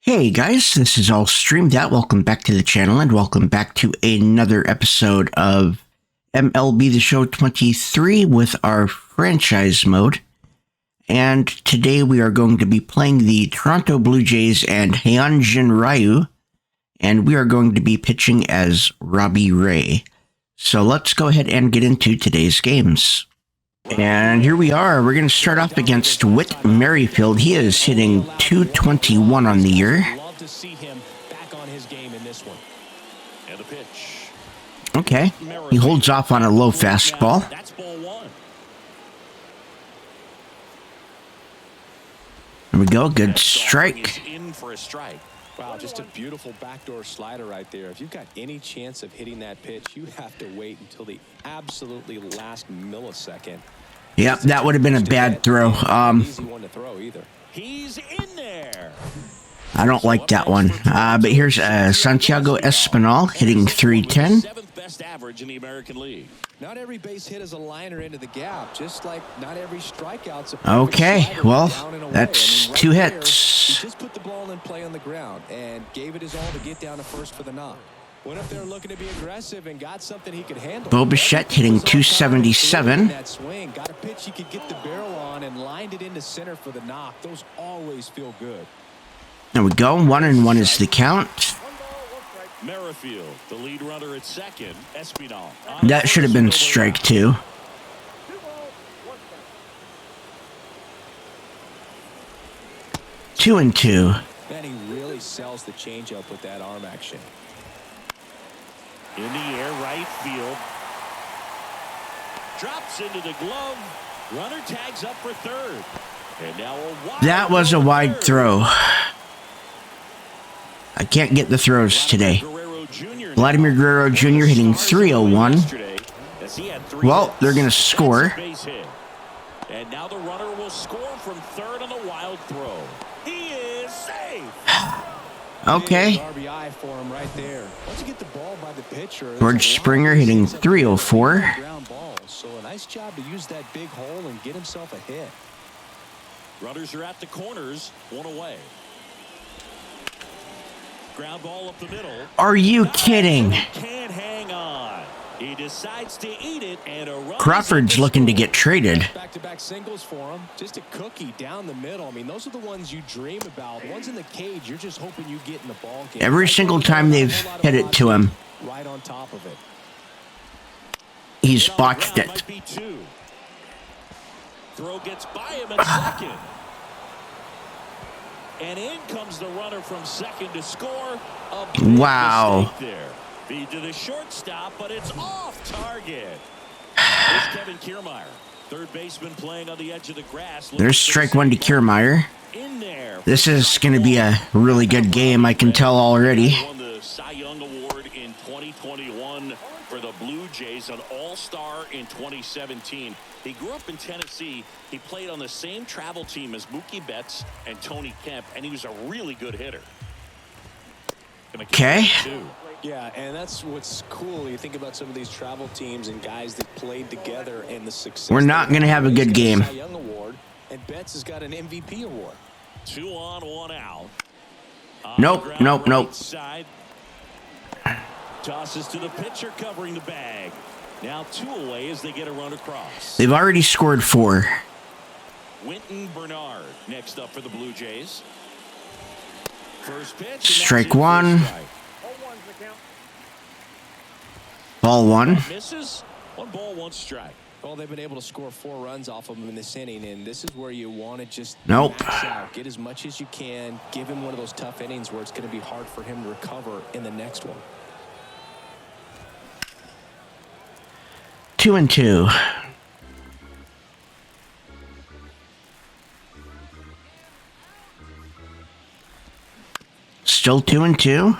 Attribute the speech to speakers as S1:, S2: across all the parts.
S1: Hey guys, this is IllStreamThat. Welcome back to the channel and welcome back to another episode of MLB The Show 23 with our franchise mode. And today we are going to be playing the Toronto Blue Jays and Hyunjin Ryu, and we are going to be pitching as Robbie Ray. So let's go ahead and get into today's games. And here we are. We're going to start off against Whit Merrifield. He is hitting .221 on the year.
S2: Love to see him back on his game in this one. And the pitch.
S1: Okay. He holds off on a low fastball.
S2: That's ball one.
S1: There we go. Good strike.
S2: In for a strike. Wow, just a beautiful backdoor slider right there. If you've got any chance of hitting that pitch, you have to wait until the absolutely last millisecond.
S1: Yep, that would have been a bad throw.
S2: Easy one to throw either. He's in there.
S1: I don't like that one. But here's Santiago Espinal hitting .310.
S2: Seventh best average in the American League. Not every base hit is a liner into the gap, just like not every strikeout's a
S1: Okay, well, that's two hits.
S2: He just put the ball in play on the ground and gave it his all to get down to first for the knock. Went up there looking to be aggressive and got something he could handle.
S1: Bo Bichette hitting .277.
S2: That swing, got a pitch he could get the barrel on and lined it into center for the knock. Those always feel good.
S1: There we go. 1-1 is the count.
S3: Merrifield, the lead runner at second. Espinal.
S1: That should have been strike two. 2-2.
S2: Man, he really sells the changeup with that arm action.
S3: In the air, right field. Drops into the glove. Runner tags up for third. And now a wide
S1: That was a wide throw. I can't get the throws today. Vladimir Guerrero Jr. hitting .301. Well, they're going to score.
S3: And now the runner will score from third on the wild throw. He is safe.
S1: Okay.
S2: RBI for him right there. Once you get the ball by the pitcher,
S1: George Springer hitting .304.
S2: ground ball. So a nice job to use that big hole and get himself a hit.
S3: Runners are at the corners, one away. Ground ball up the middle.
S1: Are you kidding?
S3: Can't hang on. He decides to eat it, and a run.
S1: Crawford's looking to get traded.
S2: Back-to-back singles for him. Just a cookie down the middle. I mean, those are the ones you dream about. The ones in the cage, you're just hoping you get in the ball game.
S1: Every single time they've hit it to him,
S2: right on top of it.
S1: he's botched it.
S3: Might be two. Throw gets by him at second. And in comes the runner from second to score. A big
S1: Wow.
S3: mistake there. Feed to the shortstop, but it's off target. Here's Kevin Kiermaier, third baseman playing on the edge of the grass.
S1: There's strike one to Kiermaier.
S3: In there.
S1: This is going to be a really good game, I can tell already.
S3: Won the Cy Young Award in 2021 for the Blue Jays, an all-star in 2017. He grew up in Tennessee. He played on the same travel team as Mookie Betts and Tony Kemp, and he was a really good hitter.
S1: Okay.
S2: Yeah, and that's what's cool. You think about some of these travel teams and guys that played together and the success.
S1: We're not going to have a good game.
S2: Cy Young Award, and Betts has got an MVP award.
S3: 2 on, 1 out.
S1: Nope.
S3: Side. Tosses to the pitcher covering the bag. Now 2 away as they get a run across.
S1: They've already scored 4.
S3: Winton Bernard next up for the Blue Jays. First pitch.
S1: Strike one. Ball 1.
S3: Misses. 1 ball, 1 strike.
S2: Well, they've been able to score 4 runs off of him in this inning, and this is where you want to just
S1: Nope.
S2: max out, get as much as you can, give him one of those tough innings where it's going to be hard for him to recover in the next one.
S1: 2-2. Still 2-2.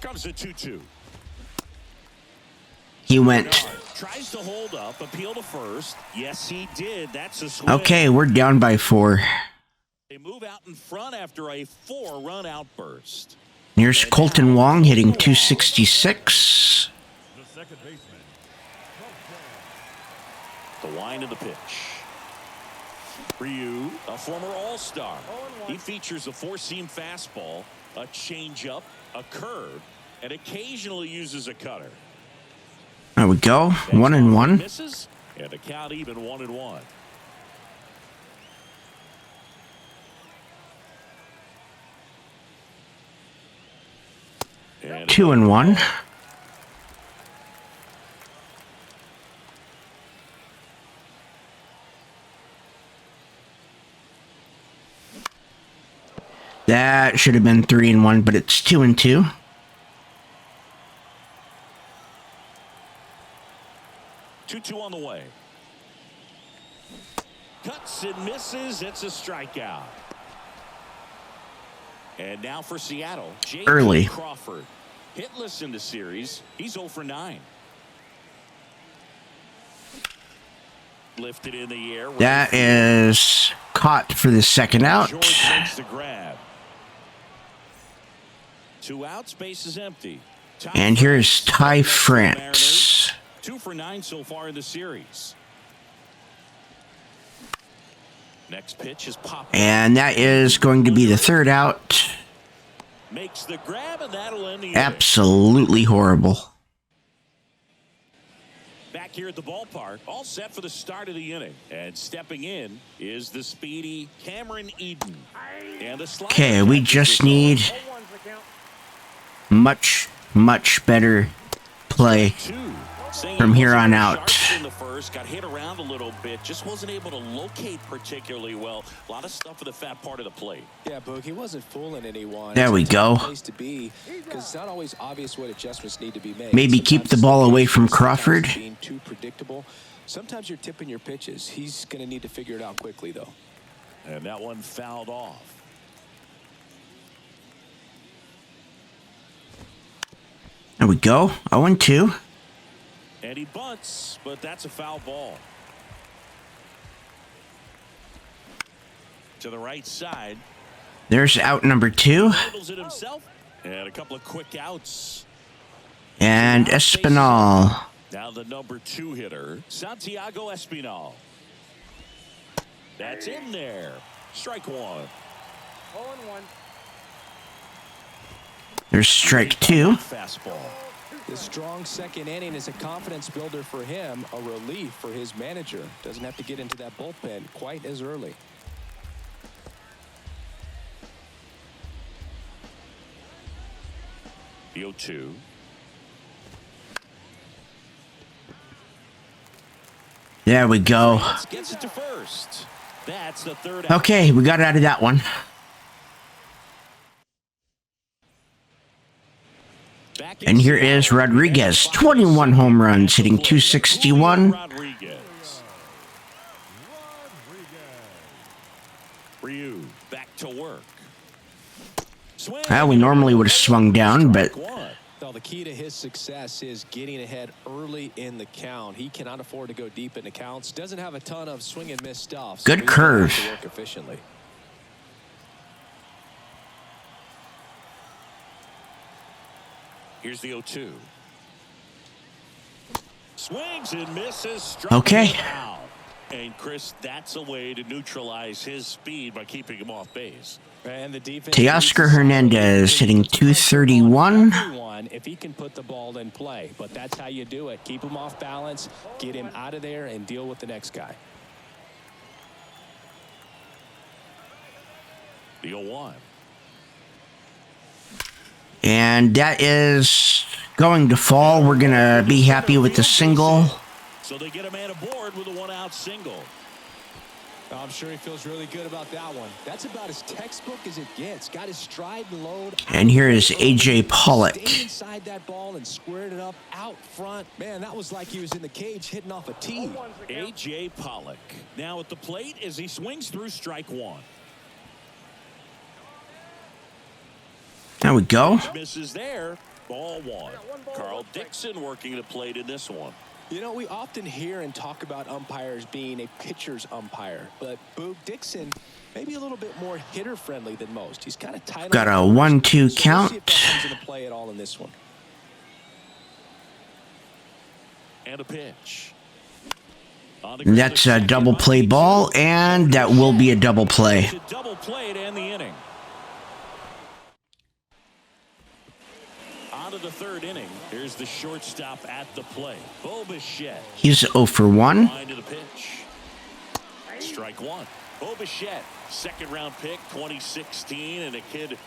S3: Comes a 2-2.
S1: He went.
S3: Tries to hold up, appeal to first. Yes, he did. That's a swing.
S1: Okay, we're down by 4.
S3: They move out in front after a 4-run outburst.
S1: Here's Colton Wong hitting .266.
S3: The second baseman. The wind of the pitch. Ryu, a former All-Star. He features a four-seam fastball, a changeup, a curve, and occasionally uses a cutter.
S1: There we go. 1-1.
S3: Misses, and the count even 1-1. And
S1: 2-1. That should have been 3-1, but it's 2-2.
S3: Two on the way. Cuts and misses. It's a strikeout. And now for Seattle, J.P.
S1: Early.
S3: Crawford. Hitless in the series. He's 0 for 9. Lifted in the air.
S1: That is caught for the second out.
S3: George makes the grab. 2 outs, base is empty.
S1: And here's Ty France.
S3: 2 for 9 so far in the series. Next pitch is popped.
S1: And that is going to be the third out.
S3: Makes the grab, and that'll end the inning.
S1: Absolutely horrible.
S3: Back here at the ballpark, all set for the start of the inning. And stepping in is the speedy Cameron Eden. And the slider.
S1: Okay, we just need much better play from here on out.
S3: In the first, got hit around a little bit, just wasn't able to locate particularly well. A lot of stuff for the fat part of the plate.
S2: Yeah, Boog, he wasn't fooling anyone.
S1: There we go.
S2: Place to be, because it's not always obvious what adjustments need to be made.
S1: Maybe keep the ball away from Crawford.
S2: Being too predictable. Sometimes you're tipping your pitches. He's going to need to figure it out quickly, though.
S3: And that one fouled off.
S1: There we go. 0-2.
S3: And he bunts, but that's a foul ball. To the right side.
S1: There's out number 2.
S3: Handles it himself. And a couple of quick outs.
S1: And Espinal.
S3: Now the number 2 hitter, Santiago Espinal. That's in there. Strike 1.
S2: 0-1.
S1: There's strike 2.
S3: Fastball.
S2: The strong second inning is a confidence builder for him, a relief for his manager. Doesn't have to get into that bullpen quite as early.
S3: The 0-2.
S1: There we go.
S3: Gets it to first. That's the third out.
S1: Okay, we got out of that one. And here is Rodriguez, 21 home runs, hitting .261.
S3: Ryu back to work.
S1: Well, we normally would have swung down, but
S2: Well, the key to his success is getting ahead early in the count. He cannot afford to go deep in the counts. Doesn't have a ton of swing and miss stuff. So
S1: good curve.
S2: to work efficiently.
S3: Here's the 0-2. Swings and misses.
S1: Okay.
S3: And Chris, that's a way to neutralize his speed by keeping him off base.
S2: And the defense.
S1: Teoscar Hernandez hitting .231.
S2: If he can put the ball in play, but that's how you do it. Keep him off balance, get him out of there, and deal with the next guy.
S3: The 0-1.
S1: And that is going to fall. We're going to be happy with the single.
S3: So they get a man aboard with a 1-out single.
S2: I'm sure he feels really good about that one. That's about as textbook as it gets. Got his stride and load.
S1: And here is A.J. Pollock.
S2: Stayed inside that ball and squared it up out front. Man, that was like he was in the cage hitting off a tee.
S3: A.J. Pollock now at the plate as he swings through strike 1.
S1: There we go.
S3: Misses there. Ball 1. Carl Dixon working the plate in this one.
S2: You know, we often hear and talk about umpires being a pitcher's umpire, but Boog Dixon maybe a little bit more hitter friendly than most. He's kind of tight.
S1: Got a 1-2
S2: so
S1: count.
S2: We'll see if that comes into play at all in this one.
S3: And a pitch.
S1: That's a double play ball, and that will be a double play.
S3: Double play to end the inning. On to the third inning. Here's the shortstop at the plate. Bo Bichette.
S1: He's 0 for 1.
S3: Line to the pitch. Strike one. Bo Bichette, second round pick, 2016, and a kid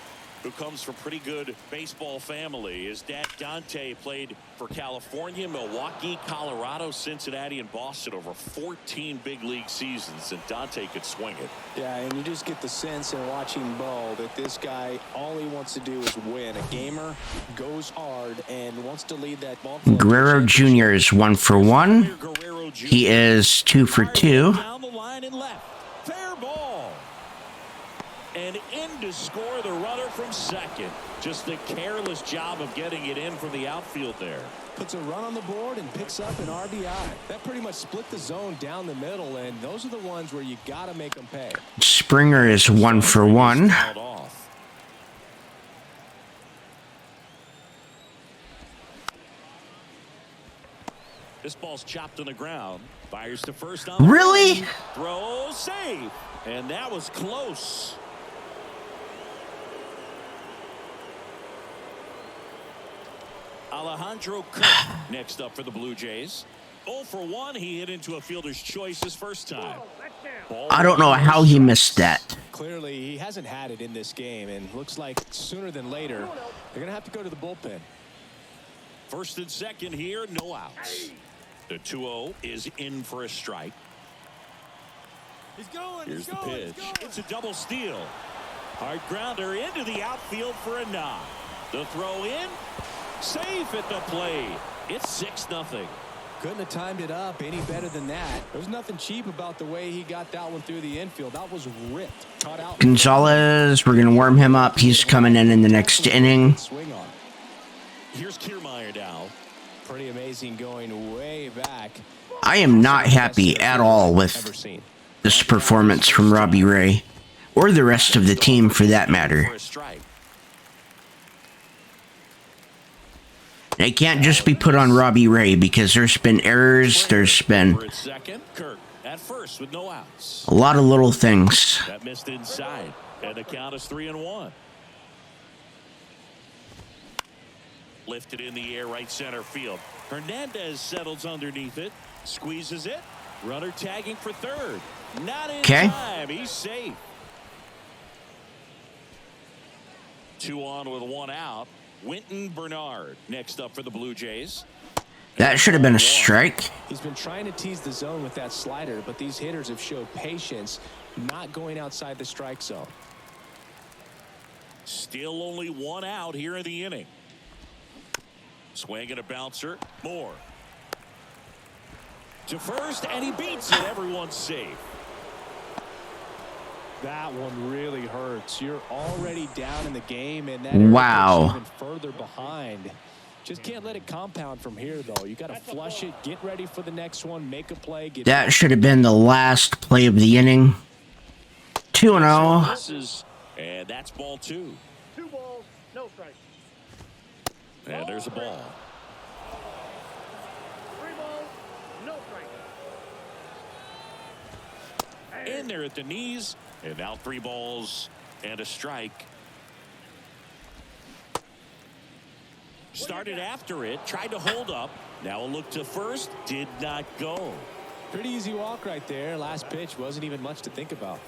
S3: who comes from pretty good baseball family. His dad, Dante, played for California, Milwaukee, Colorado, Cincinnati, and Boston over 14 big league seasons, and Dante could swing it.
S2: Yeah, and you just get the sense in watching Bo that this guy, all he wants to do is win. A gamer, goes hard, and wants to lead that ball club.
S1: Guerrero Jr. is 1 for 1. He is 2 for 2.
S3: Down the line and left. Fair ball. And in to score the runner from second. Just the careless job of getting it in from the outfield there.
S2: Puts a run on the board and picks up an RBI. That pretty much split the zone down the middle, and those are the ones where you got to make them pay.
S1: Springer is 1 for 1.
S3: This ball's chopped on the ground. Fires to first on the
S1: Really?
S3: run. Throw, save. And that was close. Alejandro Kirk next up for the Blue Jays. 0 for 1. He hit into a fielder's choice his first time.
S1: I don't know how he missed that.
S2: Clearly, he hasn't had it in this game, and looks like sooner than later, they're going to have to go to the bullpen.
S3: First and second here, no outs. The 2-0 is in for a strike. Here's the pitch. It's a double steal. Hard grounder into the outfield for a knock. The throw in. Safe at the plate. It's 6-0.
S2: Couldn't have timed it up any better than that. There's nothing cheap about the way he got that one through the infield. That was ripped. Caught out.
S1: Gonzalez, we're going to warm him up. He's coming in the next inning.
S2: Swing on.
S3: Here's Kiermaier now.
S2: Pretty amazing going way back.
S1: I am not happy at all with this performance from Robbie Ray, or the rest of the team for that matter. It can't just be put on Robbie Ray because there's been errors, there's been a lot of little things.
S3: That missed inside, and the count is 3-1. Lifted in the air, right center field. Hernandez settles underneath it, squeezes it. Runner tagging for third. Not in time. He's safe. 2 on with 1 out. Winton Bernard next up for the Blue Jays.
S1: That should have been a strike.
S2: He's been trying to tease the zone with that slider, but these hitters have showed patience, not going outside the strike zone.
S3: Still only 1 out here in the inning. Swing and a bouncer. Moore. To first, and he beats it. Everyone's safe.
S2: That one really hurts. You're already down in the game, and that
S1: wow.
S2: even further behind. Just can't let it compound from here, though. You got to flush it, get ready for the next one, make a play.
S1: That should have been the last play of the inning. 2-0.
S3: And that's ball 2.
S4: 2 balls, no strikes.
S3: And there's a ball.
S4: 3 balls, no strikes.
S3: In there at the knees, and now 3 balls and a strike. Started after it, tried to hold up. Now a look to first, did not go.
S2: Pretty easy walk right there. Last pitch wasn't even much to think about.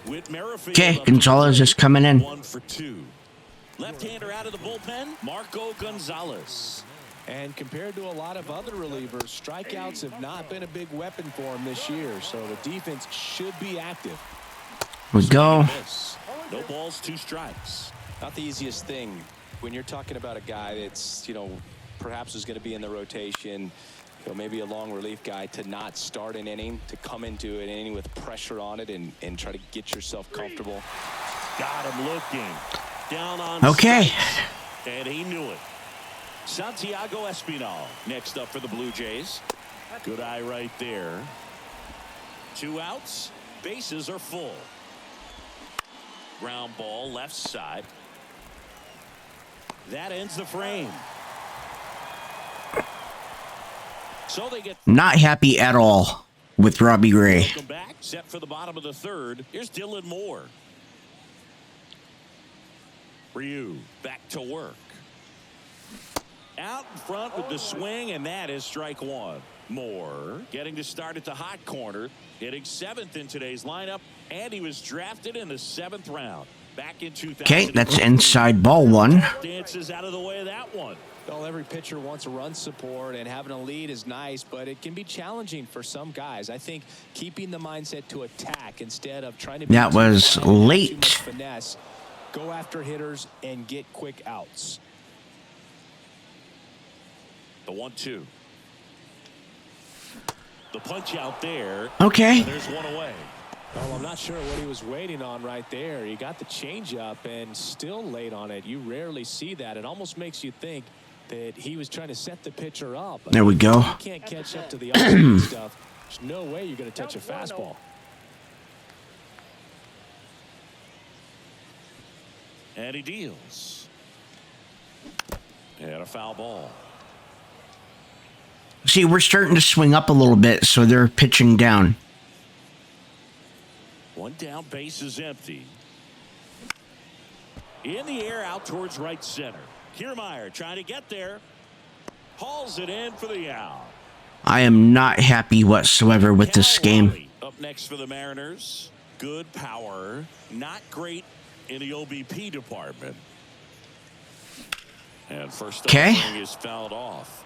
S1: Okay, Gonzalez is coming in.
S3: 1 for 2. Left-hander out of the bullpen, Marco Gonzalez.
S2: And compared to a lot of other relievers, strikeouts have not been a big weapon for him this year, so the defense should be active.
S1: We go.
S3: No balls, 2 strikes.
S2: Not the easiest thing when you're talking about a guy that's, perhaps is going to be in the rotation, maybe a long relief guy, to not start an inning, to come into an inning with pressure on it and try to get yourself comfortable.
S3: Got him looking. Down on
S1: okay.
S3: And he knew it. Santiago Espinal next up for the Blue Jays. Good eye right there. 2 outs. Bases are full. Ground ball left side. That ends the frame. So they get
S1: not happy at all. with Robbie Ray.
S3: Welcome back. Set for the bottom of the third. Here's Dylan Moore. Ryu back to work. Out in front with the swing, and that is strike one. Moore getting to start at the hot corner, hitting 7th in today's lineup, and he was drafted in the 7th round. Back in 2000.
S1: Okay, that's inside ball one.
S3: Dances out of the way of that one.
S2: Well, every pitcher wants a run support, and having a lead is nice, but it can be challenging for some guys. I think keeping the mindset to attack instead of trying to be
S1: That was late.
S2: too much finesse, go after hitters and get quick outs.
S3: The 1-2. The punch out there.
S1: Okay.
S3: And there's one away.
S2: Well, I'm not sure what he was waiting on right there. He got the changeup and still late on it. You rarely see that. It almost makes you think that he was trying to set the pitcher up.
S1: There we go.
S2: You can't catch up to the off-speed stuff. There's no way you're going to touch a fastball.
S3: And he deals. And a foul ball.
S1: See, we're starting to swing up a little bit, so they're pitching down.
S3: One down, base is empty. In the air, out towards right center. Kiermaier trying to get there. Hauls it in for the out.
S1: I am not happy whatsoever with this game.
S3: Up next for the Mariners. Good power. Not great in the OBP department. And first
S1: Okay.
S3: swing is fouled off.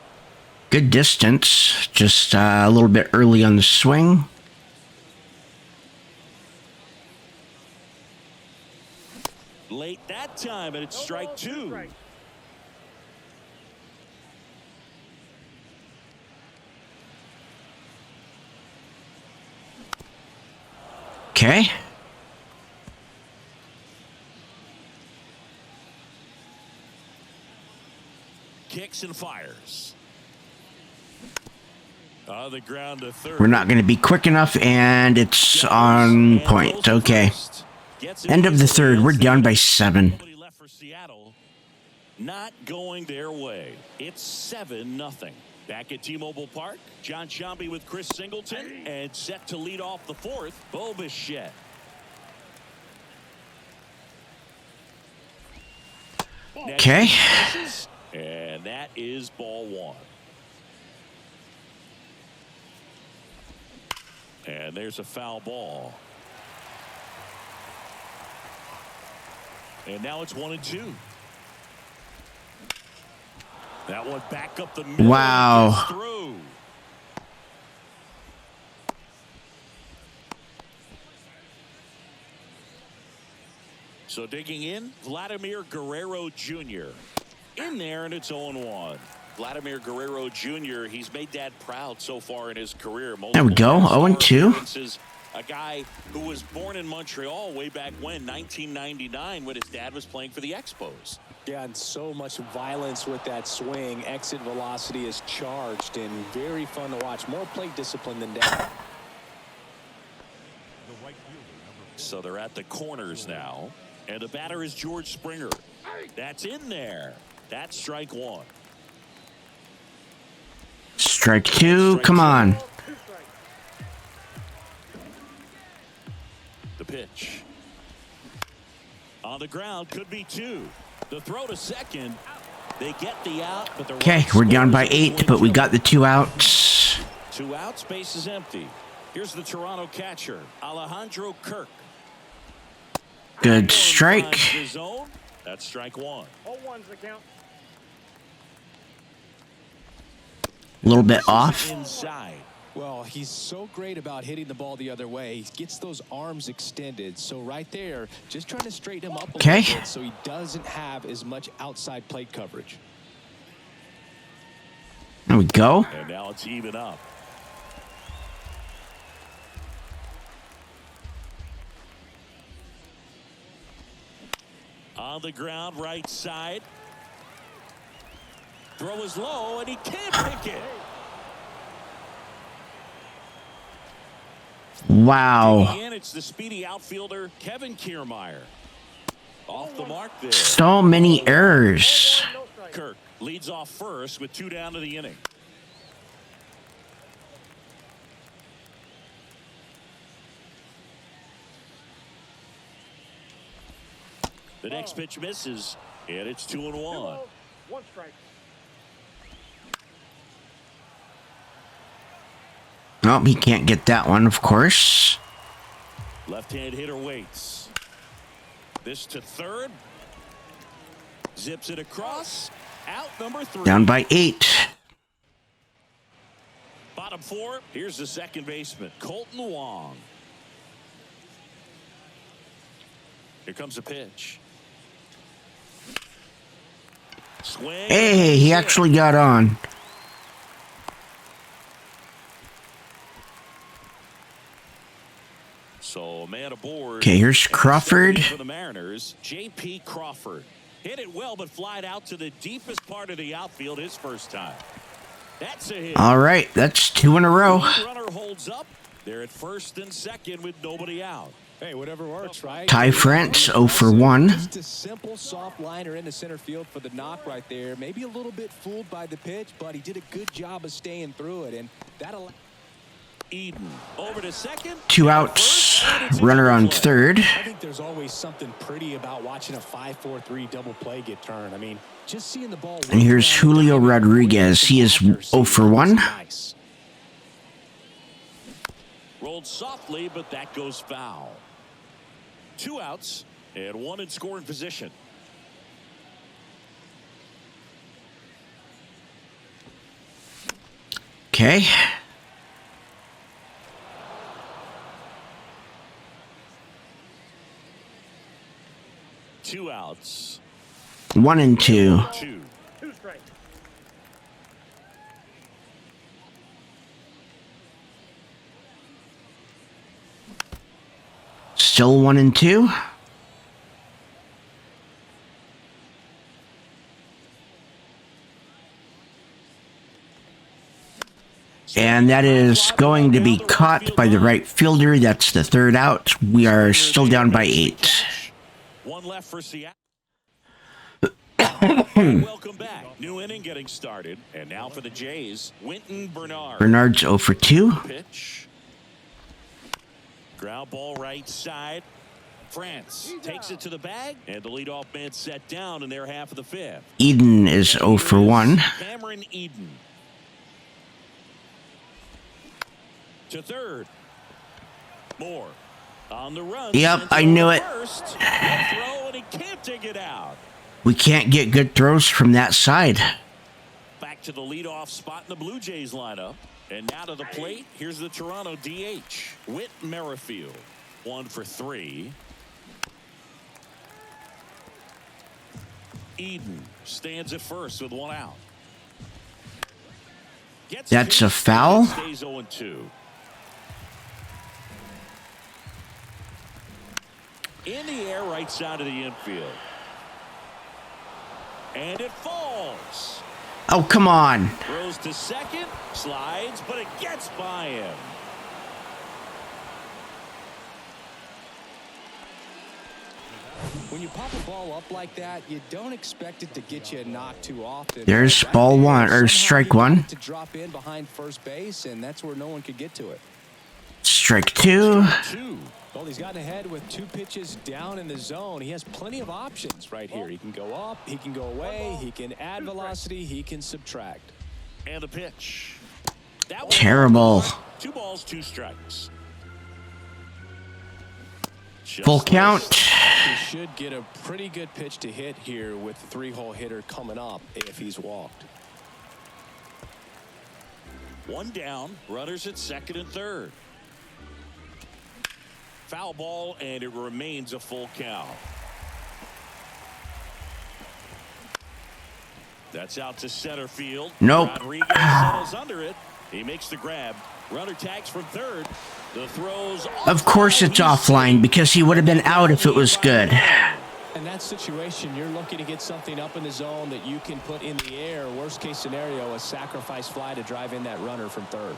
S1: Good distance, just a little bit early on the swing.
S3: Late that time, and it's strike two.
S1: Okay.
S3: Kicks and fires. On the ground to third.
S1: We're not going to be quick enough, and it's on point. Okay. End of the third. We're down by 7.
S3: Nobody left for Seattle. Not going their way. It's 7-0. Back at T-Mobile Park, John Sciambi with Chris Singleton, and set to lead off the fourth, Bo Bichette.
S1: Okay.
S3: And that is ball one. And there's a foul ball. And now it's 1-2. That one back up the middle.
S1: Wow.
S3: Through. So digging in, Vladimir Guerrero Jr. in there, and it's 0-1. Vladimir Guerrero Jr., he's made Dad proud so far in his career.
S1: There we go, 0-2.
S3: A guy who was born in Montreal way back when, 1999, when his dad was playing for the Expos.
S2: Yeah, and so much violence with that swing. Exit velocity is charged and very fun to watch. More plate discipline than that.
S3: So they're at the corners now. And the batter is George Springer. That's in there. That's strike one.
S1: Strike two. Come on.
S3: The pitch. On the ground, could be two. The throw to second. They get the out, but the
S1: Okay, we're down by 8, but we got the 2 outs.
S3: 2 outs, base is empty. Here's the Toronto catcher, Alejandro Kirk.
S1: Good strike.
S3: That's strike one.
S4: 0-1's the count.
S1: A little bit off.
S3: Inside.
S2: Well, he's so great about hitting the ball the other way. He gets those arms extended. So right there, just trying to straighten him up a little bit so he doesn't have as much outside plate coverage.
S1: There we go.
S3: And now it's even up. On the ground, right side. Throw is low, and he can't pick it.
S1: Wow.
S3: And it's the speedy outfielder, Kevin Kiermaier. Off the mark there.
S1: So many errors.
S3: Kirk leads off first with 2 down to the inning. The next pitch misses, and it's 2-1.
S4: 2 balls, 1 strike.
S1: Oh, he can't get that one, of course.
S3: Left-hand hitter waits. This to third. Zips it across. Out number 3.
S1: Down by 8.
S3: Bottom 4. Here's the second baseman, Colton Wong. Here comes a pitch. Swing.
S1: Hey, he actually got on.
S3: So a man aboard.
S1: Okay, here's Crawford.
S3: For the Mariners, J.P. Crawford. Hit it well, but flied out to the deepest part of the outfield his first time. That's a hit.
S1: All right, that's 2 in a row.
S3: Runner holds up. They're at first and second with nobody out.
S2: Hey, whatever works, right?
S1: Ty France 0 for 1.
S2: Just a simple soft liner into center field for the knock right there. Maybe a little bit fooled by the pitch, but he did a good job of staying through it, and that'll.
S3: Eden over to second.
S1: 2 outs. Runner on third.
S5: I think there's always something pretty about watching a 5-4-3 double play get turned. I mean, just seeing the ball.
S1: And here's Julio Rodriguez. He is 0 for 1.
S5: Nice.
S3: Rolled softly, but that goes foul. 2 outs and 1 in scoring position.
S1: Okay.
S3: Two outs.
S1: 1 and 2.
S3: 2.
S4: 2 strikes.
S1: Still 1 and 2. And that is going to be caught by the right fielder. That's the third out. We are still down by 8.
S3: 1 left for Seattle. Welcome back. New inning getting started. And now for the Jays, Winton Bernard.
S1: Bernard's 0 for 2.
S3: Pitch. Ground ball right side. France takes it to the bag, and the leadoff man set down in their half of the 5th.
S1: Eden is 0 for 1.
S3: Cameron Eden. To third. Moore on the run.
S1: Yep, I knew it.
S3: First. Throw, and he can't dig it out.
S1: We can't get good throws from that side.
S3: Back to the leadoff spot in the Blue Jays lineup. And now to the plate, here's the Toronto DH, Whit Merrifield. 1 for 3. Eden stands at first with 1 out.
S1: That's a foul.
S3: Stays 0-2. In the air, right side of the infield. And it falls.
S1: Oh, come on.
S3: Throws to second, slides, but it gets by him.
S2: When you pop a ball up like that, you don't expect it to get you a knock too often.
S1: There's
S2: Right
S1: ball
S2: there,
S1: 1 or
S2: somehow
S1: strike
S2: he
S1: 1.
S2: got to drop in behind first base, and that's where no one could get to it.
S1: Strike 2.
S3: 2.
S5: Well, he's gotten ahead with 2 pitches down in the zone. He has plenty of options right here. He can go up, he can go away, he can add velocity, he can subtract.
S3: And the pitch. That was
S1: Terrible.
S3: 2 balls, 2 strikes. Just
S1: Full count.
S5: He should get a pretty good pitch to hit here with the 3-hole hitter coming up if he's walked.
S3: 1 down, runners at second and third. Foul ball, and it remains a full count. That's out to center field.
S1: Nope.
S3: Rodriguez settles under it. He makes the grab. Runner tags from third. The throws.
S1: Of course it's offline because he would have been out if it was good.
S5: In that situation, you're looking to get something up in the zone that you can put in the air. Worst case scenario, a sacrifice fly to drive in that runner from third.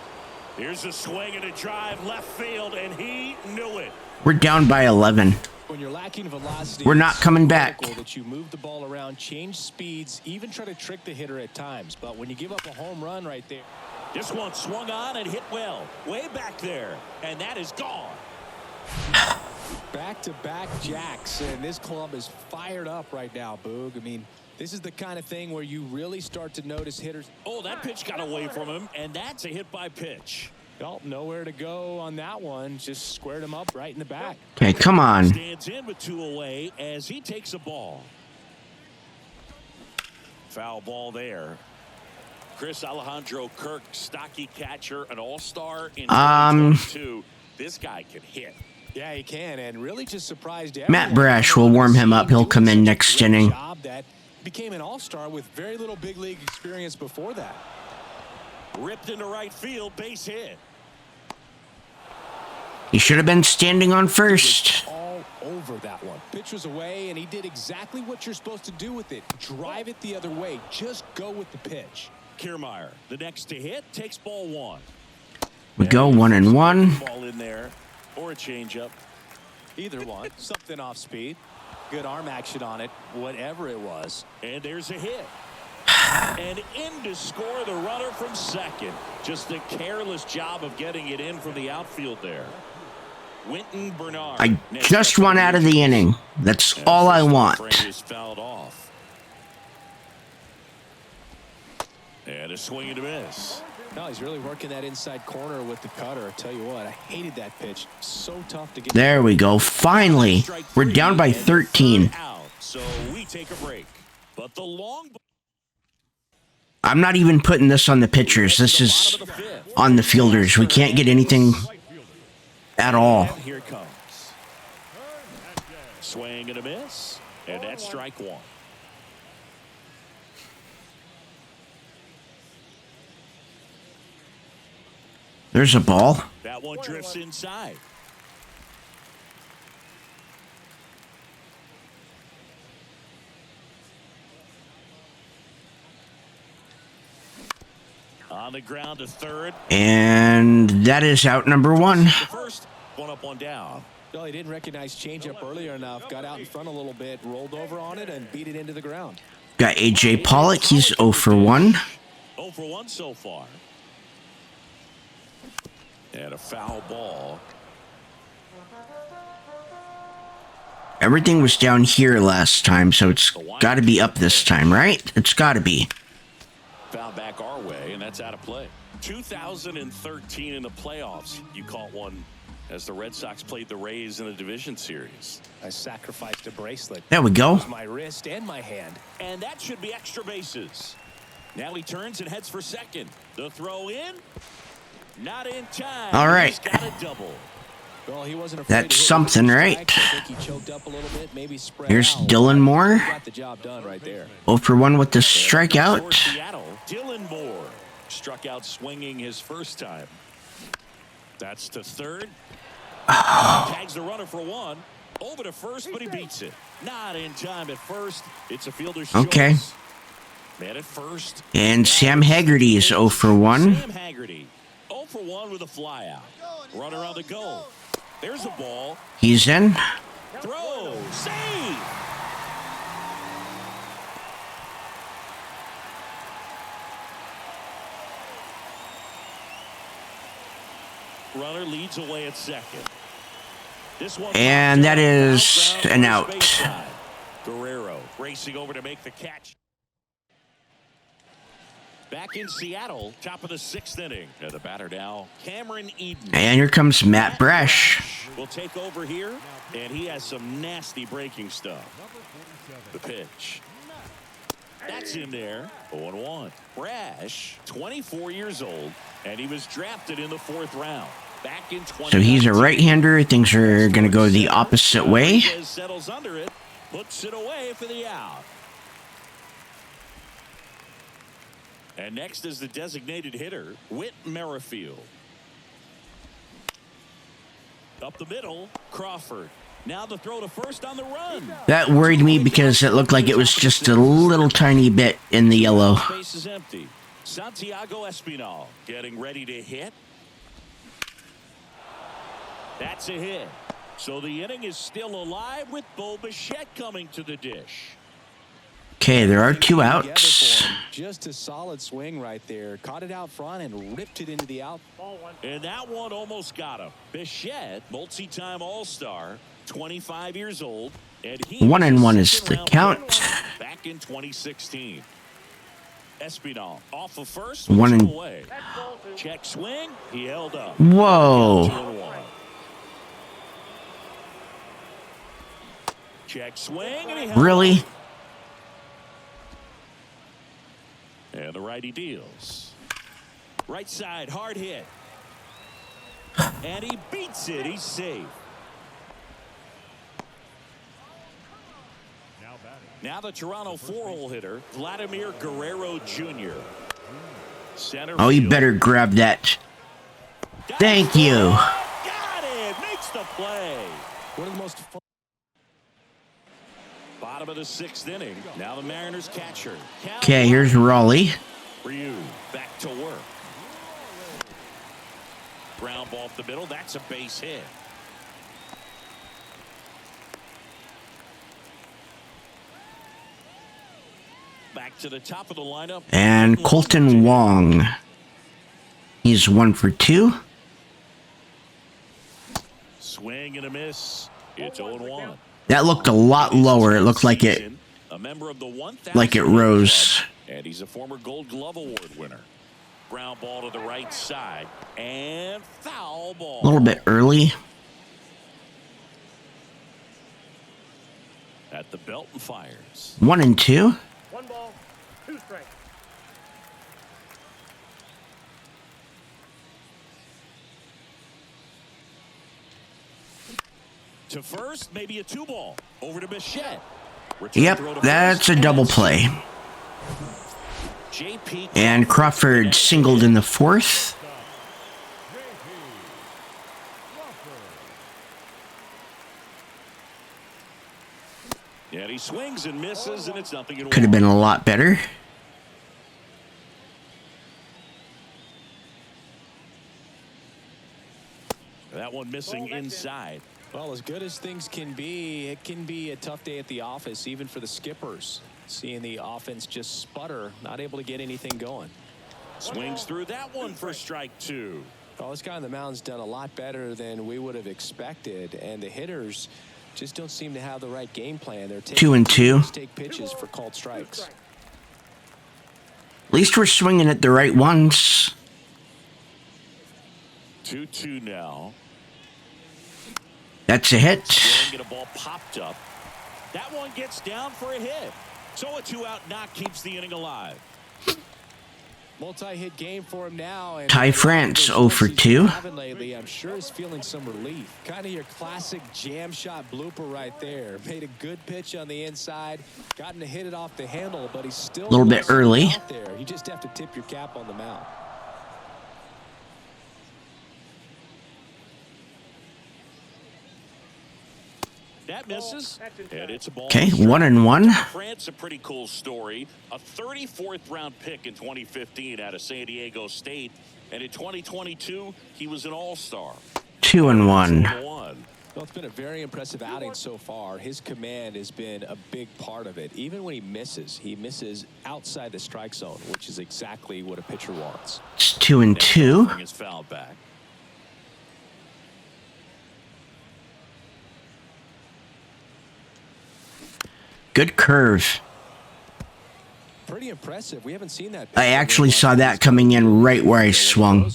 S3: Here's a swing and a drive left field, and he knew it.
S1: We're down by 11.
S5: When you're lacking velocity,
S1: We're not
S5: it's
S1: coming back.
S5: critical that you move the ball around, change speeds, even try to trick the hitter at times. But when you give up a home run right there.
S3: This one swung on and hit well. Way back there. And that is gone.
S5: Back-to-back jacks, and this club is fired up right now, Boog. I mean, this is the kind of thing where you really start to notice hitters.
S3: Oh, that pitch got away from him, and that's a hit by pitch.
S5: Well, nowhere to go on that one. Just squared him up right in the back.
S1: Okay, come on.
S3: Stands in with 2 away as he takes a ball. Foul ball there. Chris Alejandro Kirk, stocky catcher, an all-star in 2022. This guy can hit.
S5: Yeah, he can, and really just surprised
S1: Matt Brash will warm him up. He'll come in next inning.
S5: That became an all-star with very little big league experience before that.
S3: Ripped into right field, base hit.
S1: He should have been standing on first.
S5: All over that one. Pitch was away, and he did exactly what you're supposed to do with it. Drive it the other way. Just go with the pitch.
S3: Kiermaier, the next to hit, takes ball 1.
S1: We go 1-1.
S3: Ball in there, or a changeup.
S5: Either one. Something off speed. Good arm action on it, whatever it was.
S3: And there's a hit. And in to score the runner from second. Just a careless job of getting it in from the outfield there. Winton Bernard.
S1: I just want out of the inning. That's all I want.
S3: Is fouled off. And a swing and a miss.
S5: No, he's really working that inside corner with the cutter. I tell you what, I hated that pitch. So tough to get.
S1: There we go. Finally, we're down by 13.
S3: Out, so we take a break. But the long.
S1: I'm not even putting this on the pitchers. This is on the fielders. We can't get anything at all.
S3: And here it comes. Swing and a miss. And that's strike 1.
S1: There's a ball.
S3: That one drifts inside. On the ground to third.
S1: And that is out number 1.
S3: The first, 1 up, 1 down.
S5: Well, he didn't recognize changeup earlier enough. Got out in front a little bit, rolled over on it, and beat it into the ground.
S1: Got A.J. Pollock. He's 0 for 1.
S3: 0 for 1 so far. And a foul ball.
S1: Everything was down here last time, so it's got to be up this time, right? It's got to be.
S3: Foul back our way, and that's out of play. 2013 in the playoffs, you caught one as the Red Sox played the Rays in the division series.
S5: I sacrificed a bracelet.
S1: There we go.
S5: My wrist and my hand.
S3: And that should be extra bases. Now he turns and heads for second. The throw in. Not in time.
S1: All right.
S3: He's got a double.
S5: Well, he wasn't afraid
S1: That's
S5: to hit
S1: something,
S5: with
S1: right?
S5: strikes. I think he choked up a little bit, maybe spread
S1: Here's
S5: out.
S1: Dylan Moore.
S5: Got the job done right there.
S1: 0 for 1 with the
S3: For
S1: strikeout.
S3: Seattle, Dylan Moore struck out swinging his first time. That's to third. Tags the runner for 1. Over to first, but he beats it. Not in time at first. It's a fielder's
S1: Okay.
S3: choice. Man at first.
S1: And Sam Haggerty is 0 for 1.
S3: Sam Haggerty 0 for 1 with a flyout. Runner on the goal. There's the ball.
S1: He's in.
S3: Throw. Save. Runner leads away at second. This one
S1: And that is an out.
S3: Guerrero racing over to make the catch. Back in Seattle, top of the 6th inning. And the batter now, Cameron Eden.
S1: And here comes Matt Brash.
S3: Will take over here, and he has some nasty breaking stuff. The pitch. That's in there. 0-1. Brash, 24 years old, and he was drafted in the 4th round. Back in 2019.
S1: So he's a right-hander. Things are going to go the opposite way.
S3: Settles under it, puts it away for the out. And next is the designated hitter, Whit Merrifield. Up the middle, Crawford. Now the throw to first on the run.
S1: That worried me because it looked like it was just a little tiny bit in the yellow.
S3: Base is empty. Santiago Espinal getting ready to hit. That's a hit. So the inning is still alive with Bo Bichette coming to the dish.
S1: Okay, there are 2 outs.
S5: Just a solid swing right there. Caught it out front and ripped it into the out.
S3: And that one almost got him. Bichette, multi-time All-Star, 25 years old, and he
S1: 1-1
S3: was
S1: is
S3: a
S1: the
S3: second-round
S1: count.
S3: pick back in 2016. Espinal off of first,
S1: One and-
S3: away. Check swing, he held up.
S1: Whoa.
S3: 2-1. Check swing, and he held
S1: Really?
S3: up. And the righty deals. Right side, hard hit. And he beats it. He's safe. Now the Toronto 4-hole hitter, Vladimir Guerrero Jr. Center
S1: Oh, you
S3: field.
S1: better grab that. Thank you.
S3: Got it. Makes the play.
S5: One of the most fun.
S3: Bottom of the 6th inning. Now the Mariners catcher.
S1: Okay, here's Raleigh.
S3: Ryu back to work. Ground ball up the middle. That's a base hit. Back to the top of the lineup.
S1: And Colton Wong. He's 1 for 2.
S3: Swing and a miss. It's 0-1.
S1: That looked a lot lower. It looked like it
S3: A member of the 1,000
S1: like it rose.
S3: club, and he's a former Gold Glove Award winner. Ground ball to the right side and foul ball.
S1: A little bit early.
S3: At the belt and fires.
S1: 1 and 2.
S4: 1 ball, 2 strikes.
S3: To first, maybe a 2-ball. Over to Bichette.
S1: Yep, that's a double play.
S3: JP
S1: And Crawford singled in the 4th.
S3: And he swings and misses, and it's nothing at all.
S1: Could have been a lot better.
S3: That one missing inside.
S5: Well, as good as things can be, it can be a tough day at the office, even for the skippers. Seeing the offense just sputter, not able to get anything going.
S3: Swings through that one for strike 2.
S5: Well, this guy on the mound's done a lot better than we would have expected, and the hitters just don't seem to have the right game plan. They're taking
S1: 2 and 2.
S5: mistake pitches for called strikes.
S1: At least we're swinging at the right ones.
S3: 2-2 now.
S1: That's a hit.
S3: Swing and a ball popped up. That one gets down for a hit. So a 2-out knock keeps the inning alive.
S5: Multi-hit game for him now. And
S1: Ty France 0 for 2.
S5: lately, I'm sure he's feeling some relief. Kind of your classic jam shot blooper right there. Made a good pitch on the inside. Gotten to hit it off the handle, but he's still
S1: A little bit early.
S5: out there. You just have to tip your cap on the mound.
S3: That misses, and it's a ball.
S1: Okay, 1 and 1.
S3: France, a pretty cool story. A 34th round pick in 2015 out of San Diego State. And in 2022, he was an all-star.
S1: 2 and 1.
S5: Well, it's been a very impressive outing so far. His command has been a big part of it. Even when he misses outside the strike zone, which is exactly what a pitcher wants.
S1: It's 2 and 2.
S3: Is fouled back.
S1: Good curve.
S5: Pretty impressive. We haven't seen that.
S1: I actually saw that coming in right where I swung.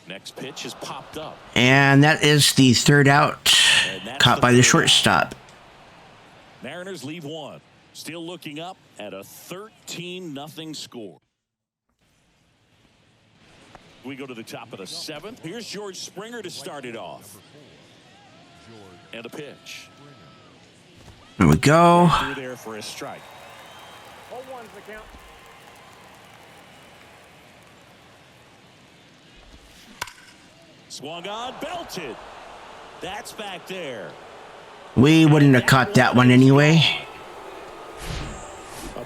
S3: Next pitch is popped up.
S1: And that is the 3rd out. Caught by the shortstop.
S3: Mariners leave 1. Still looking up at a 13-0 score. We go to the top of the 7th. Here's George Springer to start it off. And a pitch.
S1: There we go.
S3: Through there for a strike.
S4: 0-1's the count.
S3: Swung on, belted. That's back there.
S1: We wouldn't have caught that one anyway.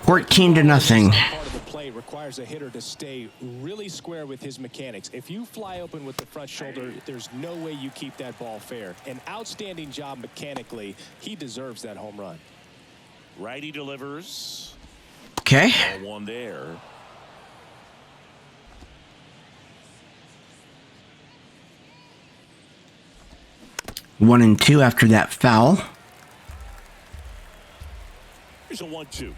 S1: 14-0.
S5: Part of the play requires a hitter to stay really square with his mechanics. If you fly open with the front shoulder, there's no way you keep that ball fair. An outstanding job mechanically. He deserves that home run.
S3: Righty delivers.
S1: Okay.
S3: Ball 1 there.
S1: 1-2 after that foul.
S3: Here's a 1-2.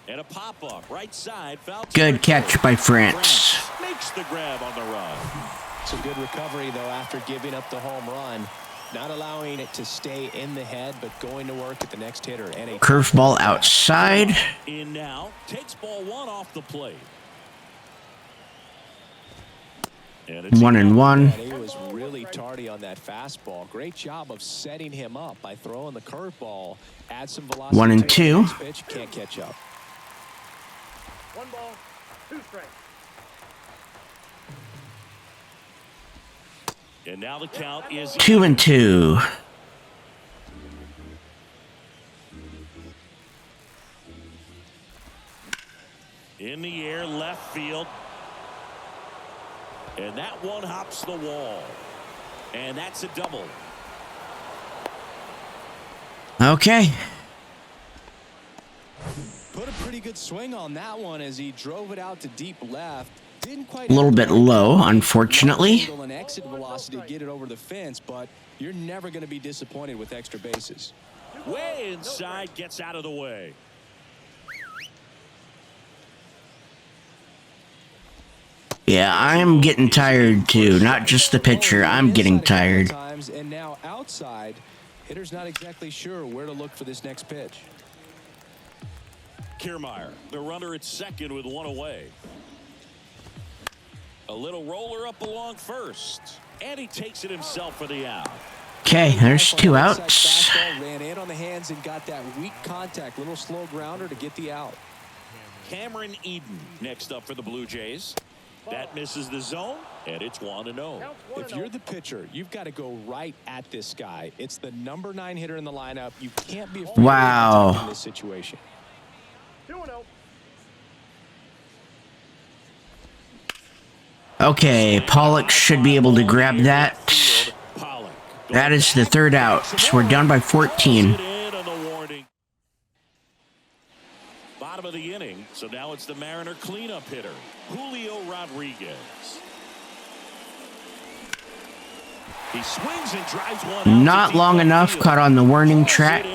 S3: And a pop-up, right side. Foul
S1: Good catch by France.
S3: Makes the grab on the run.
S5: It's a good recovery, though, after giving up the home run. Not allowing it to stay in the head, but going to work at the next hitter. And a
S1: Curveball outside.
S3: In now, takes ball 1 off the plate. And it's
S1: 1-1.
S5: He was really tardy on that fastball. Great job of setting him up by throwing the curveball. Add some velocity.
S1: 1-2.
S5: To the next pitch, can't catch up.
S4: 1 ball, 2 strikes.
S3: And now the count is
S1: 2-2.
S3: in the air, left field. And that one hops the wall. And that's a double.
S1: Okay.
S5: Put a pretty good swing on that one as he drove it out to deep left. Didn't quite
S1: A little bit low, unfortunately.
S5: an exit velocity to get it over the fence, but you're never going to be disappointed with extra bases.
S3: Way inside, gets out of the way.
S1: Yeah, I'm getting tired too. Not just the pitcher. I'm getting tired.
S5: And now outside, hitter's not exactly sure where to look for this next pitch.
S3: Kiermaier, the runner at second with 1 away. A little roller up along first. And he takes it himself for the out.
S1: Okay, there's 2 outs.
S5: Ran in on the hands and got that weak contact. Little slow grounder to get the out.
S3: Cameron Eden next up for the Blue Jays. That misses the zone, and it's 1-0.
S5: If you're the pitcher, you've got to go right at this guy. It's the number 9 hitter in the lineup. You can't be afraid
S1: Wow.
S5: in this situation.
S4: 2-0.
S1: Okay, Pollock should be able to grab that.
S3: Pollock.
S1: That is the 3rd out. So we're down by 14.
S3: Bottom of the inning, so now it's the Mariner cleanup hitter, Julio Rodriguez. He swings and drives one out.
S1: Not long enough, caught on the warning track.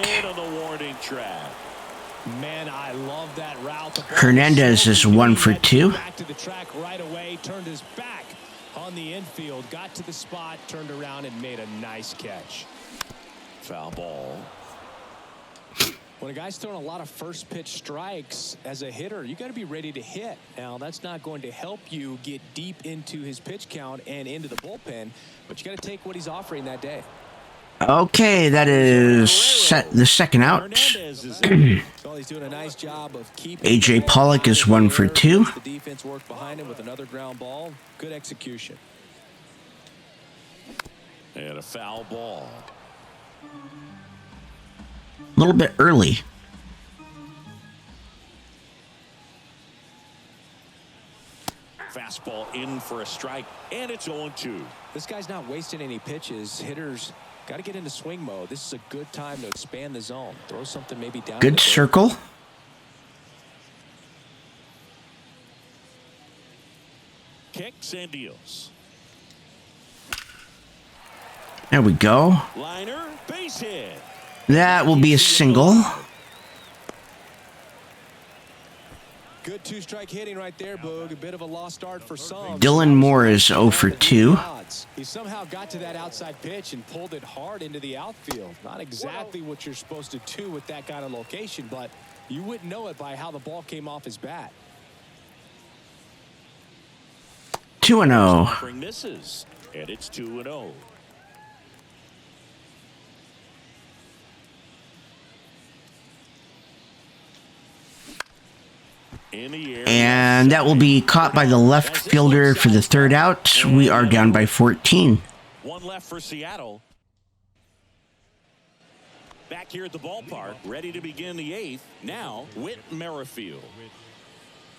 S5: Man, I love that route.
S1: Hernandez is 1 for 2.
S5: Back to the track right away, turned his back on the infield, got to the spot, turned around and made a nice catch.
S3: Foul ball.
S5: When a guy's throwing a lot of first pitch strikes as a hitter, you got to be ready to hit. Now, that's not going to help you get deep into his pitch count and into the bullpen, but you got to take what he's offering that day.
S1: Okay, that is the 2nd out.
S5: Well, he's doing a nice job of keeping
S1: A.J. Pollock is 1 for 2.
S5: The defense worked behind him with another ground ball. Good execution.
S3: And a foul ball.
S1: A little bit early.
S3: Fastball in for a strike, and it's 0-2.
S5: This guy's not wasting any pitches. Hitters got to get into swing mode. This is a good time to expand the zone. Throw something maybe down.
S1: Good circle.
S3: Kicks and deals.
S1: There we go.
S3: Liner, base hit.
S1: That will be a single.
S5: Good 2-strike hitting right there, Boog. A bit of a lost start for some.
S1: Dylan Moore is 0 for 2.
S5: He somehow got to that outside pitch and pulled it hard into the outfield. Not exactly what you're supposed to do with that kind of location, but you wouldn't know it by how the ball came off his bat.
S1: 2-0.
S3: Misses, and it's 2-0.
S1: And that will be caught by the left fielder for the 3rd out. We are down by 14.
S3: 1 left for Seattle. Back here at the ballpark, ready to begin the 8th. Now, Whit Merrifield.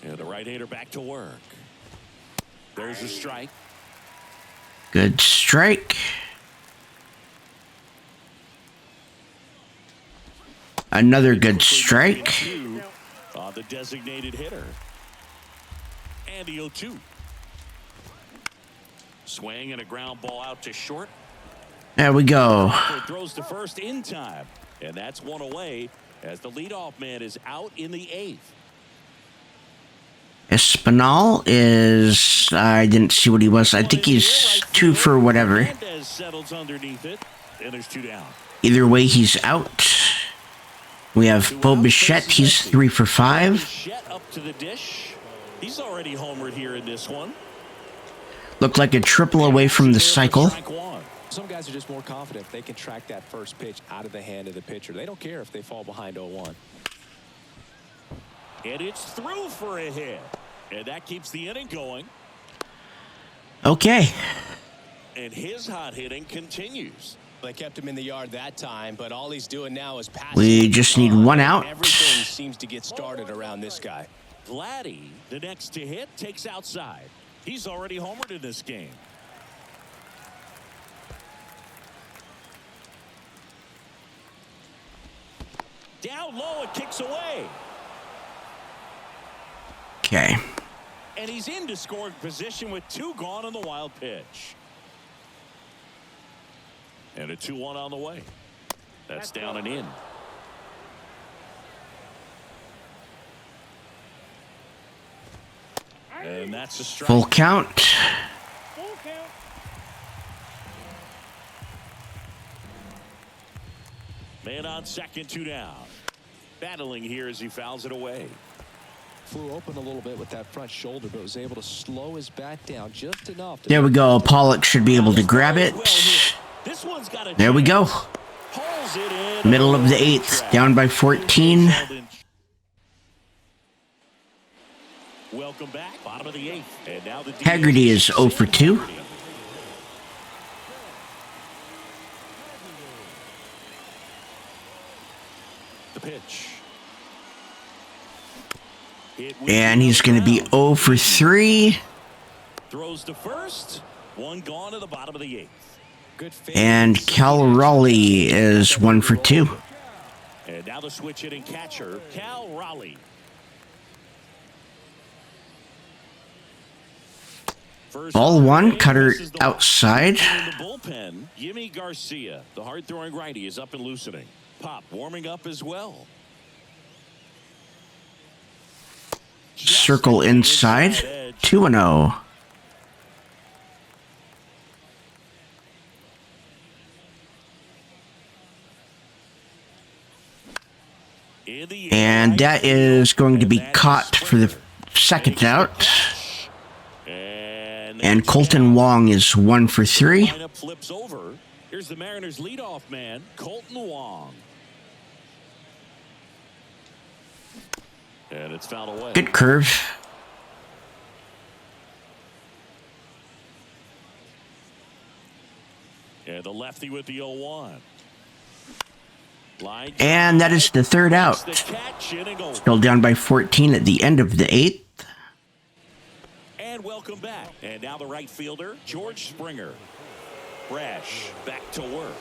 S3: And the right-hander back to work. There's a strike.
S1: Good strike. Another good strike.
S3: On the designated hitter. And the 0-2. Swing and a ground ball out to short.
S1: There we go.
S3: Throws to first in time. And that's one away as the leadoff man is out in the 8th.
S1: Espinal is, I didn't see what he was. I think he's 2 for whatever.
S3: Settles underneath it, and there's 2 down.
S1: Either way, he's out. We have Bo Bichette. He's 3 for 5.
S3: Bichette up to the dish. He's already homered here in this one.
S1: Looked like a triple away from the cycle.
S5: Some guys are just more confident if they can track that first pitch out of the hand of the pitcher. They don't care if they fall behind 0-1.
S3: And it's through for a hit. And that keeps the inning going.
S1: Okay.
S3: And his hot hitting continues.
S5: They kept him in the yard that time, but all he's doing now is passing.
S1: We just need 1 out.
S5: Everything seems to get started around this guy.
S3: Vladdy, the next to hit, takes outside. He's already homered in this game. Down low, it kicks away.
S1: Okay.
S3: And he's into scoring position with 2 gone on the wild pitch. And a 2-1 on the way. That's down and in. And that's a strike.
S1: Full count.
S4: Full count.
S3: Man on second, 2 down. Battling here as he fouls it away.
S5: Flew open a little bit with that front shoulder, but was able to slow his bat down just enough.
S1: There we go. Pollock should be able to grab it.
S3: This one's got a
S1: There we go.
S3: Pulls it in.
S1: Middle of the 8th. Down by 14.
S3: Welcome back. Bottom of the 8th. And now the
S1: Haggerty is 0 for 2.
S3: The pitch.
S1: And he's going to be 0 for 3.
S3: Throws to first. 1 gone to the bottom of the 8th.
S5: Good
S1: And Cal Raleigh is 1 for 2.
S3: And now the switch hitting catcher, Cal Raleigh.
S1: Ball 1, cutter outside.
S3: In the bullpen, Jimmy Garcia, the hard-throwing righty, is up and loosening. Pop warming up as well.
S1: Circle inside. 2-0. And that is going to be caught for the second out. And Colton Wong is 1 for 3.
S3: Lineup flips over. Here's the Mariners leadoff man, Colton Wong. And it's fouled away.
S1: Good curve.
S3: And the lefty with the 0-1.
S1: And that is the third out. Still down by 14 at the end of the 8th.
S3: And welcome back. And now the right fielder, George Springer. Brash back to work.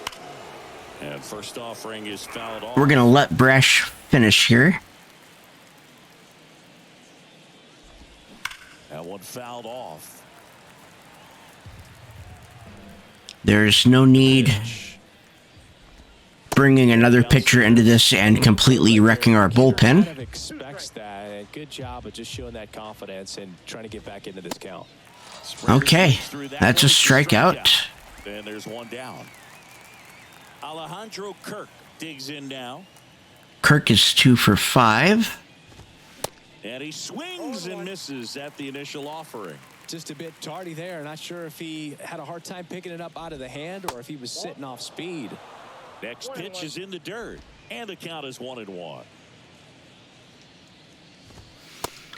S3: And first offering is fouled off.
S1: We're going to let Brash finish here.
S3: That one fouled off.
S1: There's no need bringing another pitcher into this and completely wrecking our bullpen.
S5: Kind of expects that. Good job of just showing that confidence and trying to get back into this count.
S1: Okay, that's a strikeout.
S3: And there's 1 down. Alejandro Kirk digs in now.
S1: Kirk is 2 for 5.
S3: And he swings and misses at the initial offering.
S5: Just a bit tardy there. Not sure if he had a hard time picking it up out of the hand or if he was sitting off speed.
S3: Next pitch is in the dirt. And the count is 1-1.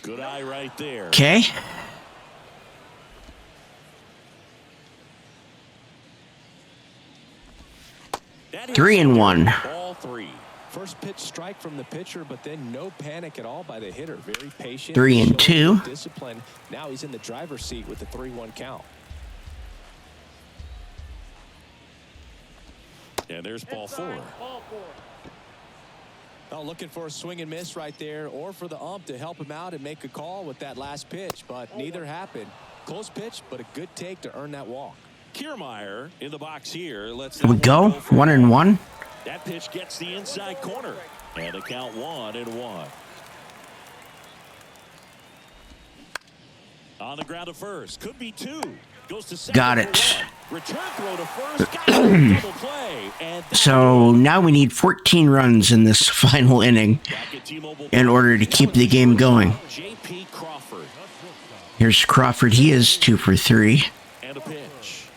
S3: Good eye right there.
S1: Okay.
S3: That is
S1: 3-1.
S3: Ball 3.
S5: First pitch strike from the pitcher, but then no panic at all by the hitter. Very patient.
S1: 3-2.
S5: Discipline. Now he's in the driver's seat with the 3-1 count.
S3: And there's ball 4.
S4: Ball 4.
S5: Oh, looking for a swing and miss right there, or for the ump to help him out and make a call with that last pitch, but neither happened. Close pitch, but a good take to earn that walk.
S3: Kiermaier in the box here. Let's
S1: There we go. 1-1.
S3: That pitch gets the inside corner. And the count 1-1. On the ground to first. Could be 2. Goes to second.
S1: Got it.
S3: Return throw to first. Got it. Double play. And
S1: So now we need 14 runs in this final inning in order to keep the game going.
S3: J.P. Crawford.
S1: Here's Crawford. He is 2 for 3.
S3: And a pitch.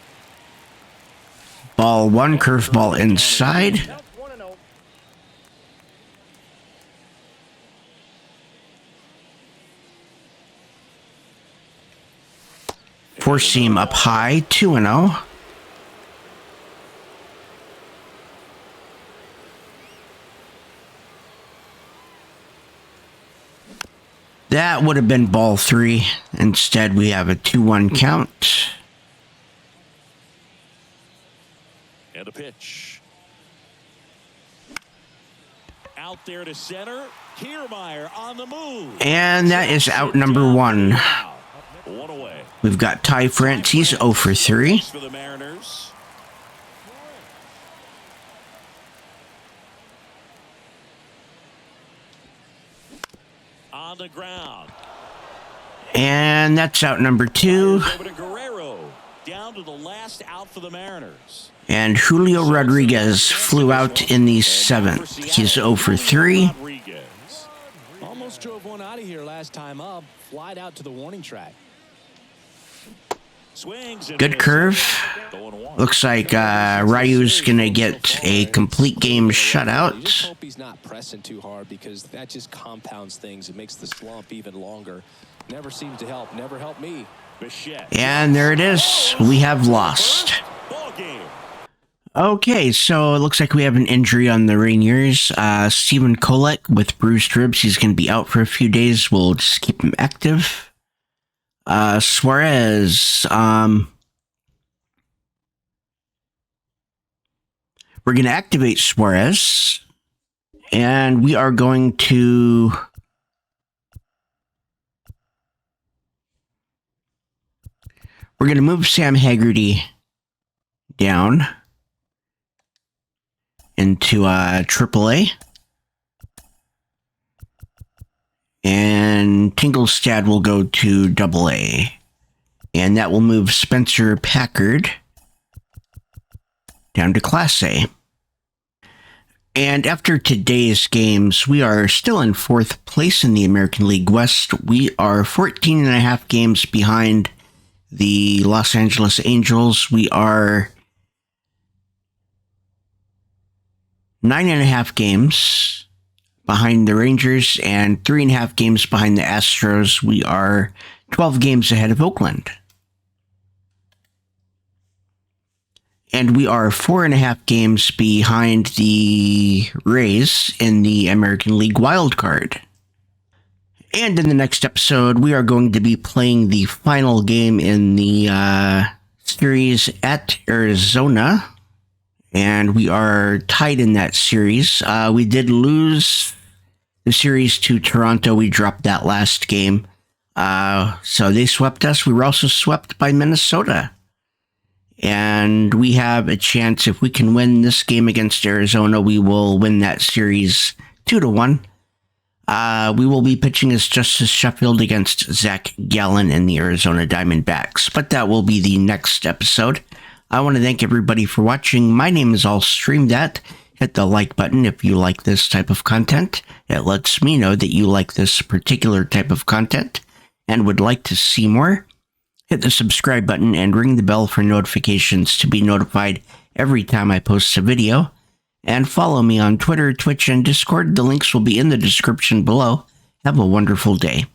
S1: Ball 1, curveball inside.
S4: That's 1-0.
S1: Four seam up high, 2-0. That would have been ball 3. Instead, we have a 2-1 count.
S3: And a pitch. Out there to center. Kiermaier on the move.
S1: And that is out number 1.
S3: One away.
S1: We've got Ty France. He's 0 for 3.
S3: For the Mariners. On the ground.
S1: And that's out number 2.
S3: Over to Guerrero. Down to the last out for the Mariners.
S1: And Julio Rodriguez flew out in the 7th. He's 0 for 3.
S3: Rodriguez.
S5: Almost drove one out of here last time up. Flied out to the warning track.
S3: Swings and
S1: Good
S3: misses.
S1: curve.
S3: 0-1.
S1: Looks like Ryu's going to get a complete game
S5: You just
S1: shutout.
S5: hope he's not pressing too hard because that just compounds things. It makes the slump even longer. Never seems to help. Never helped me.
S3: Bichette.
S1: And there it is. We have lost.
S3: Ball game.
S1: Okay, so it looks like we have an injury on the Rainiers. Steven Kolek with bruised ribs. He's going to be out for a few days. We'll just keep him active. Suarez. We're going to activate Suarez. And we are going to... We're going to move Sam Haggerty down into AAA. And Tinglestad will go to AA. And that will move Spencer Packard down to Class A. And after today's games, we are still in 4th place in the American League West. We are 14 and a half games behind the Los Angeles Angels. We are 9.5 games behind the Rangers and 3.5 games behind the Astros. We are 12 games ahead of Oakland. And we are 4.5 games behind the Rays in the American League Wild Card. And in the next episode, we are going to be playing the final game in the series at Arizona. And we are tied in that series. We did lose the series to Toronto. We dropped that last game. So they swept us. We were also swept by Minnesota. And we have a chance, if we can win this game against Arizona, we will win that series 2-1. We will be pitching as Justice Sheffield against Zach Gallen and the Arizona Diamondbacks. But that will be the next episode. I want to thank everybody for watching. My name is IllStreamThat. Hit the like button if you like this type of content. It lets me know that you like this particular type of content and would like to see more. Hit the subscribe button and ring the bell for notifications to be notified every time I post a video. And follow me on Twitter, Twitch, and Discord. The links will be in the description below. Have a wonderful day.